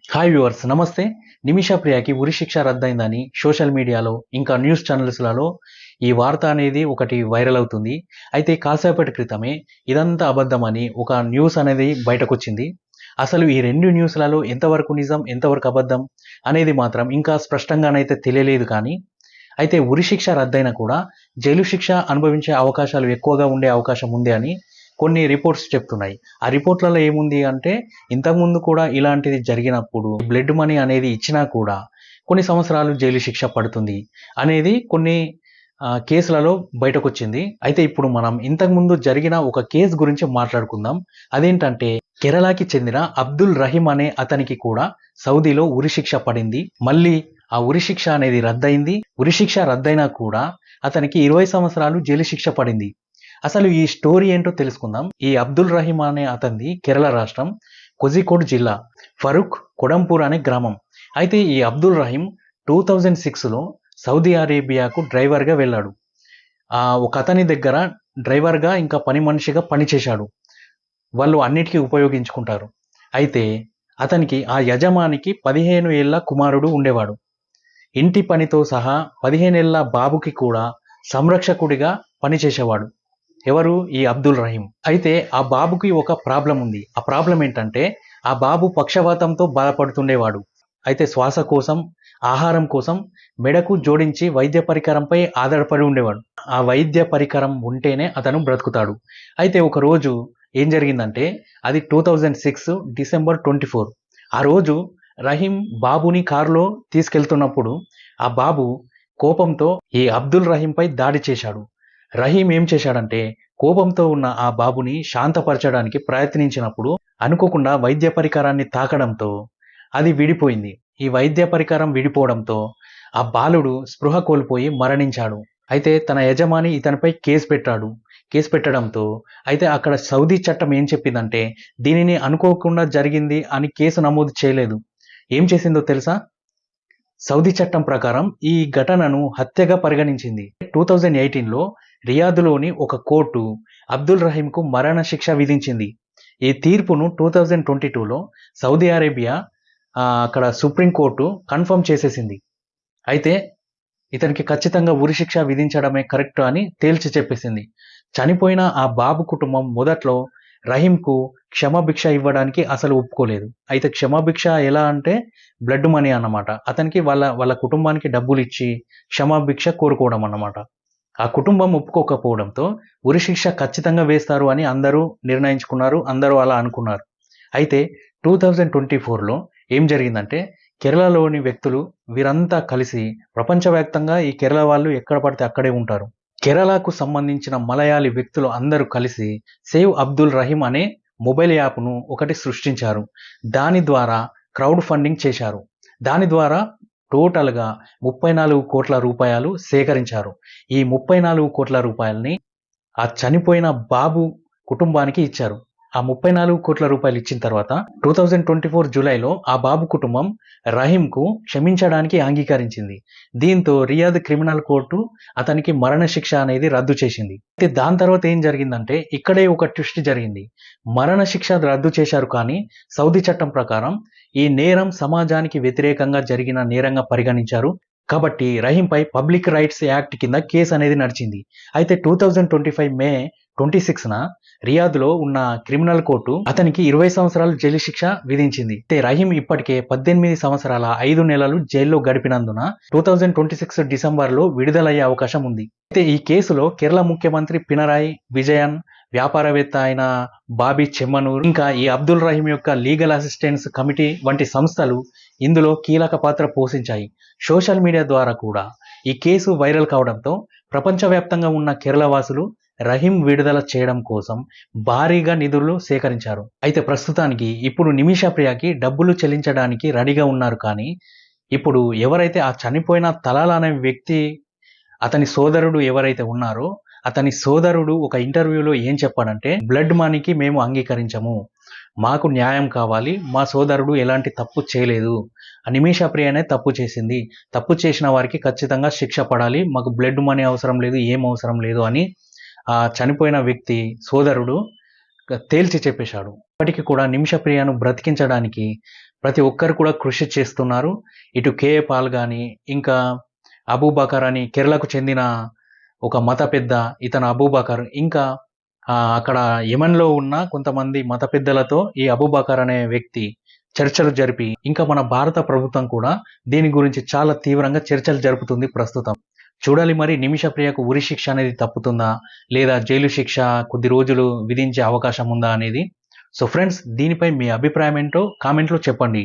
Hi viewers, నమస్తే. నిమిషా ప్రియకి ఉరి శిక్ష రద్దయిందని social మీడియాలో ఇంకా న్యూస్ ఛానల్స్లలో ఈ వార్త అనేది ఒకటి వైరల్ అవుతుంది. అయితే కాసేపటి క్రితమే ఇదంతా అబద్ధమని ఒక న్యూస్ అనేది బయటకొచ్చింది. అసలు ఈ 2 న్యూస్‌లలో ఎంతవరకు నిజం, ఎంతవరకు అబద్ధం అనేది మాత్రం ఇంకా స్పష్టంగానైతే తెలియలేదు కానీ, అయితే ఉరి శిక్ష రద్దయినా కూడా జైలు శిక్ష అనుభవించే అవకాశాలు ఎక్కువగా ఉండే అవకాశం ఉంది అని కొన్ని రిపోర్ట్స్ చెప్తున్నాయి. ఆ రిపోర్ట్‌లలో ఏముంది అంటే, ఇంతకుముందు కూడా ఇలాంటిది జరిగినప్పుడు బ్లడ్ మనీ అనేది ఇచ్చినా కూడా కొన్ని సంవత్సరాలు జైలు శిక్ష పడుతుంది అనేది కొన్ని కేసులలో బయటకొచ్చింది. అయితే ఇప్పుడు మనం ఇంతకుముందు జరిగిన ఒక కేసు గురించి మాట్లాడుకుందాం. అదేంటంటే, కేరళకి చెందిన అబ్దుల్ రహీం అనే అతనికి కూడా సౌదీలో ఉరి శిక్ష పడింది. మళ్ళీ ఆ ఉరి శిక్ష అనేది రద్దయింది. ఉరి శిక్ష రద్దయినా కూడా అతనికి 20 సంవత్సరాలు జైలు శిక్ష పడింది. అసలు ఈ స్టోరీ ఏంటో తెలుసుకుందాం. ఈ అబ్దుల్ రహీం అనే అతనిది కేరళ రాష్ట్రం కోజికోడ్ జిల్లా ఫరూక్ కొడంపూర్ అనే గ్రామం. అయితే ఈ అబ్దుల్ రహీం 2006లో సౌదీ అరేబియాకు డ్రైవర్గా వెళ్ళాడు. ఒక అతని దగ్గర డ్రైవర్గా ఇంకా పని మనిషిగా పనిచేశాడు. వాళ్ళు అన్నిటికీ ఉపయోగించుకుంటారు. అయితే అతనికి ఆ యజమానికి 15 ఏళ్ల కుమారుడు ఉండేవాడు. ఇంటి పనితో సహా 15 ఏళ్ల బాబుకి కూడా సంరక్షకుడిగా పనిచేసేవాడు. ఎవరు? ఈ అబ్దుల్ రహీం. అయితే ఆ బాబుకి ఒక ప్రాబ్లం ఉంది. ఆ ప్రాబ్లం ఏంటంటే, ఆ బాబు పక్షవాతంతో బాధపడుతుండేవాడు. అయితే శ్వాస కోసం, ఆహారం కోసం మెడకు జోడించి వైద్య పరికరంపై ఆధారపడి ఉండేవాడు. ఆ వైద్య పరికరం ఉంటేనే అతను బ్రతుకుతాడు. అయితే ఒకరోజు ఏం జరిగిందంటే, అది 2006 డిసెంబర్ 24. ఆ రోజు రహీం బాబుని కారులో తీసుకెళ్తున్నప్పుడు ఆ బాబు కోపంతో ఈ అబ్దుల్ రహీంపై దాడి చేశాడు. రహీం ఏం చేశాడంటే, కోపంతో ఉన్న ఆ బాబుని శాంతపరచడానికి ప్రయత్నించినప్పుడు అనుకోకుండా వైద్య పరికరాన్ని తాకడంతో అది విడిపోయింది. ఈ వైద్య పరికరం విడిపోవడంతో ఆ బాలుడు స్పృహ కోల్పోయి మరణించాడు. అయితే తన యజమాని ఇతనిపై కేసు పెట్టాడు. కేసు పెట్టడంతో అయితే అక్కడ సౌదీ చట్టం ఏం చెప్పిందంటే, దీనిని అనుకోకుండా జరిగింది అని కేసు నమోదు చేయలేదు. ఏం చేసిందో తెలుసా? సౌదీ చట్టం ప్రకారం ఈ ఘటనను హత్యగా పరిగణించింది. 2018లో రియాద్‌లోని ఒక కోర్టు అబ్దుల్ రహీంకు మరణశిక్ష విధించింది. ఈ తీర్పును 2022లో సౌదీ అరేబియా అక్కడ సుప్రీం కోర్టు కన్ఫర్మ్ చేసేసింది. అయితే ఇతనికి ఖచ్చితంగా ఉరిశిక్ష విధించడమే కరెక్ట్ అని తేల్చి చెప్పేసింది. చనిపోయిన ఆ బాబు కుటుంబం మొదట్లో రహీంకు క్షమాభిక్ష ఇవ్వడానికి అసలు ఒప్పుకోలేదు. అయితే క్షమాభిక్ష ఎలా అంటే బ్లడ్ మనీ అన్నమాట. అతనికి వాళ్ళ కుటుంబానికి డబ్బులిచ్చి క్షమాభిక్ష కోరుకోవడం అన్నమాట. ఆ కుటుంబం ఒప్పుకోకపోవడంతో ఉరిశిక్ష ఖచ్చితంగా వేస్తారు అని అందరూ నిర్ణయించుకున్నారు. అందరూ అలా అనుకున్నారు. అయితే 2024లో ఏం జరిగిందంటే, కేరళలోని వ్యక్తులు వీరంతా కలిసి ప్రపంచవ్యాప్తంగా ఈ కేరళ వాళ్ళు ఎక్కడ పడితే అక్కడే ఉంటారు. కేరళకు సంబంధించిన మలయాళీ వ్యక్తులు అందరూ కలిసి సేవ్ అబ్దుల్ రహీం అనే మొబైల్ యాప్‌ను ఒకటి సృష్టించారు. దాని ద్వారా క్రౌడ్ ఫండింగ్ చేశారు. దాని ద్వారా టోటల్‌గా 34 కోట్ల రూపాయలు సేకరించారు. ఈ 34 కోట్ల రూపాయలని ఆ చనిపోయిన బాబు కుటుంబానికి ఇచ్చారు. ఆ 34 కోట్ల రూపాయలు ఇచ్చిన తర్వాత 2024 జూలైలో ఆ బాబు కుటుంబం రహీంకు క్షమించడానికి అంగీకరించింది. దీంతో రియాద్ క్రిమినల్ కోర్టు అతనికి మరణశిక్ష అనేది రద్దు చేసింది. అయితే దాని తర్వాత ఏం జరిగిందంటే, ఇక్కడే ఒక ట్విస్ట్ జరిగింది. మరణశిక్ష రద్దు చేశారు కానీ సౌదీ చట్టం ప్రకారం ఈ నేరం సమాజానికి వ్యతిరేకంగా జరిగిన నేరంగా పరిగణించారు. కాబట్టి రహీంపై పబ్లిక్ రైట్స్ యాక్ట్ కింద కేసు అనేది నడిచింది. అయితే 2025 మే 26న రియాద్‌లో ఉన్న క్రిమినల్ కోర్టు అతనికి 20 సంవత్సరాలు జైలు శిక్ష విధించింది. అయితే రహీం ఇప్పటికే 18 సంవత్సరాల 5 నెలలు జైల్లో గడిపినందున 2026 డిసెంబర్లో విడుదలయ్యే అవకాశం ఉంది. అయితే ఈ కేసులో కేరళ ముఖ్యమంత్రి పినరాయి విజయన్, వ్యాపారవేత్త అయిన బాబీ చెమ్మనూర్, ఇంకా ఈ అబ్దుల్ రహీం యొక్క లీగల్ అసిస్టెన్స్ కమిటీ వంటి సంస్థలు ఇందులో కీలక పాత్ర పోషించాయి. సోషల్ మీడియా ద్వారా కూడా ఈ కేసు వైరల్ కావడంతో ప్రపంచవ్యాప్తంగా ఉన్న కేరళ వాసులు రహీం విడుదల చేయడం కోసం భారీగా నిధులు సేకరించారు. అయితే ప్రస్తుతానికి ఇప్పుడు నిమిషా ప్రియకి డబ్బులు చెల్లించడానికి రెడీగా ఉన్నారు. కానీ ఇప్పుడు ఎవరైతే ఆ చనిపోయిన తలాల్ అనే వ్యక్తి అతని సోదరుడు ఎవరైతే ఉన్నారో అతని సోదరుడు ఒక ఇంటర్వ్యూలో ఏం చెప్పాడంటే, బ్లడ్ మనీకి మేము అంగీకరించము, మాకు న్యాయం కావాలి, మా సోదరుడు ఎలాంటి తప్పు చేయలేదు, నిమిషా ప్రియనే తప్పు చేసింది, తప్పు చేసిన వారికి ఖచ్చితంగా శిక్ష పడాలి, మాకు బ్లడ్ మనీ అవసరం లేదు, ఏం అవసరం లేదు అని ఆ చనిపోయిన వ్యక్తి సోదరుడు తేల్చి చెప్పేశాడు. ఇప్పటికి కూడా నిమిష ప్రియను బ్రతికించడానికి ప్రతి ఒక్కరు కూడా కృషి చేస్తున్నారు. ఇటు కేఏ పాల్ గాని, ఇంకా అబూబకర్ అని కేరళకు చెందిన ఒక మత పెద్ద ఇతను అబూబకర్, ఇంకా అక్కడ యెమెన్‌లో ఉన్న కొంతమంది మత పెద్దలతో ఈ అబూబకర్ అనే వ్యక్తి చర్చలు జరిపి, ఇంకా మన భారత ప్రభుత్వం కూడా దీని గురించి చాలా తీవ్రంగా చర్చలు జరుపుతుంది ప్రస్తుతం. చూడాలి మరి నిమిష ప్రియకు ఉరి శిక్ష అనేది తప్పుతుందా? లేదా జైలు శిక్ష కొద్ది రోజులు విధించే అవకాశం ఉందా అనేది. సో ఫ్రెండ్స్, దీనిపై మీ అభిప్రాయం ఏంటో కామెంట్‌లో చెప్పండి.